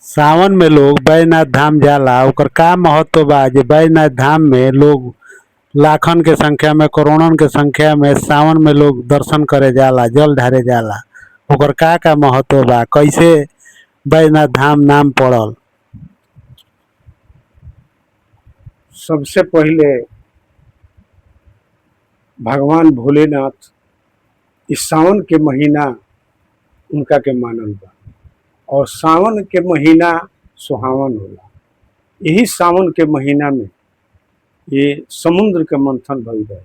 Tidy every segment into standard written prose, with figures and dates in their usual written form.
सावन में लोग बैजनाथ धाम जाला ओकर का महत्व बा जे बैजनाथ धाम में लोग लाखन के संख्या में करोड़न के संख्या में सावन में लोग दर्शन करे जाला जल ढारे जाला। ओकर का महत्व बा कैसे बैजनाथ धाम नाम पड़ल। सबसे पहले भगवान भोलेनाथ इस सावन के महीना उनका के मानल बा और सावन के महीना सुहावन होला। यही सावन के महीना में ये समुद्र के मंथन भइल रहे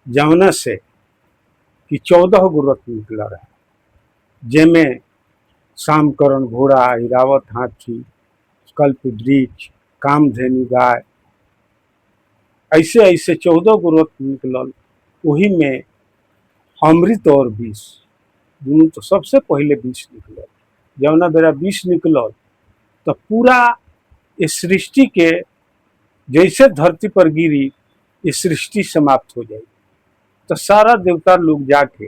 जवना से कि 14 गो रथ निकला रहे जेमें शामकरण घोड़ा, ऐरावत हाथी, कल्प वृक्ष, कामधेनु गाय, ऐसे ऐसे 14 गो रथ निकलल। वही में अमृत और विष दोनों, तो सबसे पहले विष निकलल। जवना बेरा विष निकलल तो पूरा इस सृष्टि के जैसे धरती पर गिरी ये सृष्टि समाप्त हो जाएगी। तो सारा देवता लोग जाके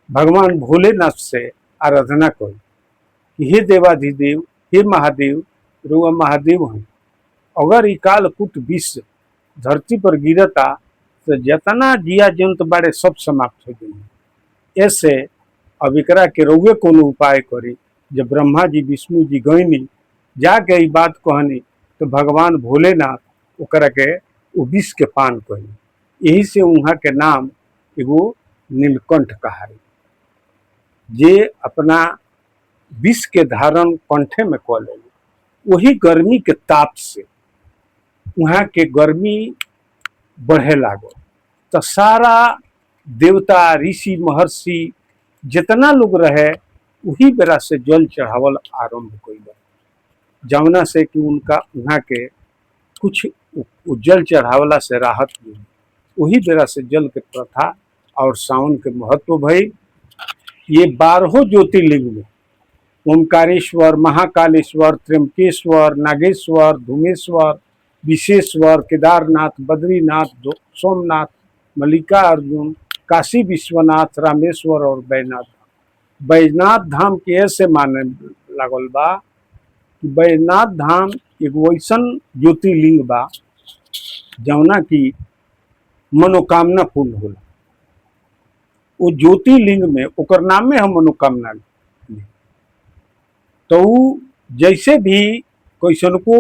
भगवान भोलेनाथ से आराधना करी कि हे देवाधिदेव, हे महादेव, रुआ महादेव हैं। अगर ई कालकूट विष धरती पर गिरता तो जितना जिया जंत बाड़े सब समाप्त हो जाए। ऐसे अब एकरा के रउए कोनो उपाय करी। जब ब्रह्मा जी विष्णु जी गईनी जाके ई बात कहनी तो भगवान भोलेनाथ ओकरा के उ विष के पान कहनी। यही से वहाँ के नाम एगो नीलकंठ कहाई। जे अपना विष के धारण कंठे में कऽ ले, वही गर्मी के ताप से वहाँ के गर्मी बढ़े लागल। तो सारा देवता, ऋषि, महर्षि जितना लोग रहे वही बेरा से जल चढ़ावल आरंभ कइल। जवना से कि उनका वहाँ के कुछ जल चढ़ावला से राहत मिली। वही बेरा से जल के प्रथा और सावन के महत्व भई। ये 12 ज्योतिर्लिंग में ओमकारेश्वर, महाकालेश्वर, त्र्यंबकेश्वर, नागेश्वर, धूमेश्वर, विशेश्वर, केदारनाथ, बद्रीनाथ, सोमनाथ, मल्लिकार्जुन, काशी विश्वनाथ, रामेश्वर और बैजनाथ धाम। बैजनाथ धाम के ऐसे माने लागल बा कि बैजनाथ धाम एगो ऐसन ज्योतिर्लिंग बा जवना की मनोकामना पूर्ण होला। वो ज्योतिर्लिंग में ओकर नाम में हम मनोकामना तो जैसे भी कैसन को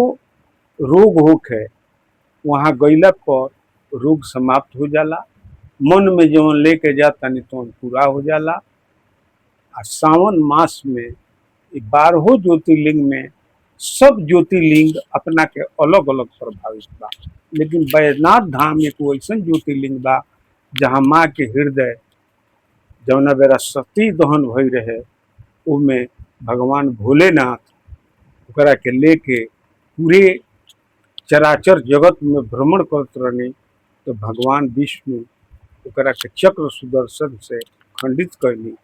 रोग होखे वहाँ गईला पर रोग समाप्त हो जाला। मन में जवन लेके जाता नहीं तो पूरा हो जाला। और सावन मास में 12 ज्योतिर्लिंग में सब ज्योतिर्लिंग अपना के अलग अलग प्रभावित बा, लेकिन बैजनाथ धाम एक वैसन ज्योतिर्लिंग बा जहाँ माँ के हृदय जवना बेरा सती दहन भई रहे उनमें भगवान भोलेनाथ ओकरा के लेके पूरे चराचर जगत में भ्रमण करत रहनी। तो भगवान विष्णु ओकरा के चक्र सुदर्शन से खंडित करनी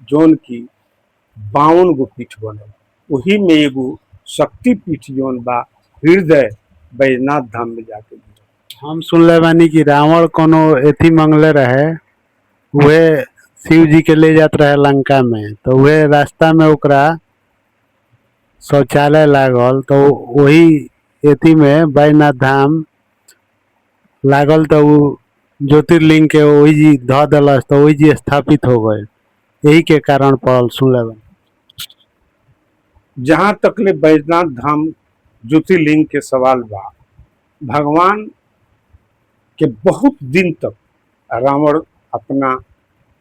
जौन की 52 गो पीठ बनल। वही में एगो शक्ति पीठ जौन बा हृदय बैजनाथ धाम में जाके। हम सुनले बानी कि रावण कोनो एथी मंगले रहे, वे शिव जी के ले जात रहे लंका में, तो वे रास्ता में ओकरा शौचालय लागल तो वही एथी में बैजनाथ धाम लागल तो उ ज्योतिर्लिंग के वही जी ध दिलस तो वही जी स्थापित हो गए। यही के कारण पड़ल सुनले बानी। जहाँ तक ले बैजनाथ धाम ज्योतिर्लिंग के सवाल बा, भगवान के बहुत दिन तक रावण अपना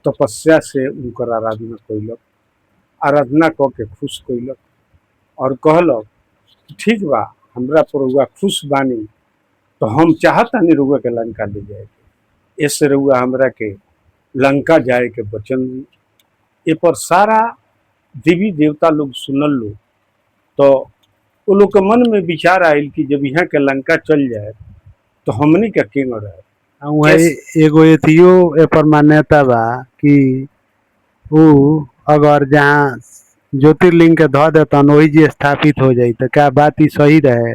तपस्या से उनकर आराधना कैलक, आराधना क के खुश कैलक और कहलक ठीक बा हमरा पर रउआ खुश बानी तो हम चाहतानी रउआ के लंका ले जाए के। ऐसे रउआ हमरा के लंका जाए के वचन दी। ए पर सारा देवी देवता लोग सुनल लो तो वो लोग के मन में विचार आयल कि जब यहाँ के लंका चल जाए तो हमनी के किंग रहे। वही एगो एथियो ए पर मान्यता बा कि उ अगर जहाँ ज्योतिर्लिंग के ध देतन वही जी स्थापित हो जाई, तो क्या बात ही सही रहे?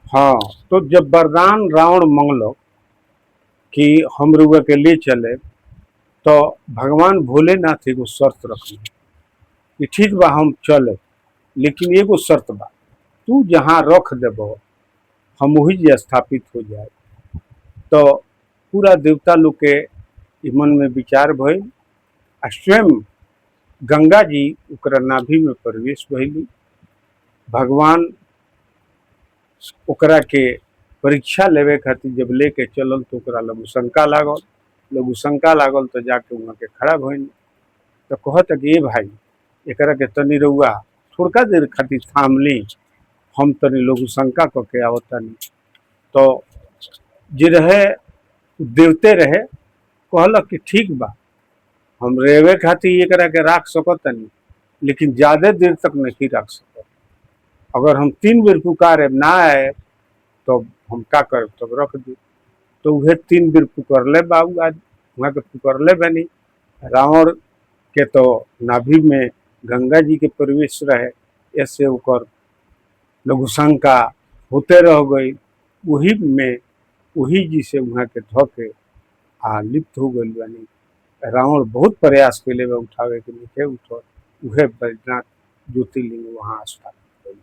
हाँ, तो जब वरदान रावण मंगलक कि हम रउआ के ले चले तो भगवान भोलेनाथ एगो शर्त रखले कि ठीक बा हम चले, लेकिन एगो शर्त बा, तू जहाँ रख देबो हम वही जे स्थापित हो जाए। तो पूरा देवता लोग के ई मन में विचार भइल आ स्वयं गंगा जी ओकरा नाभि में प्रवेश भइली। भगवान ओकरा के परीक्षा लेवे खातिर जब लेके चलल तो ओकरा लघु शंका लागल तो जाके वहाँ के खड़ा भइल। तो कहता कि ए भाई एकरा के तनी रउआ थोड़का देर खातिर थाम ली, हम तनी लघु शंका क के आवतानी। तो जे रहे देवते रहे कहलक कि ठीक बा, हम रेवे खातिर एकरा के राख सकतनी, लेकिन ज्यादा देर तक नहीं रख सकत। अगर हम 3 बेर पुकारे ना आए तो हम का करब, तब रख दी। तो वह 3 बेर पुकरले बाबू, आज वहाँ के पुकरले बनी। रावण के तो नाभि में गंगा जी के प्रवेश रहे, ऐसे ओकर लघु शंका होते रह गई। वही में वही जी से वहाँ के धो के लिप्त हो गई बनी। रावण बहुत प्रयास कैले उठावे के नीचे उठो, उहे बैजनाथ ज्योतिर्लिंग वहाँ स्थापित।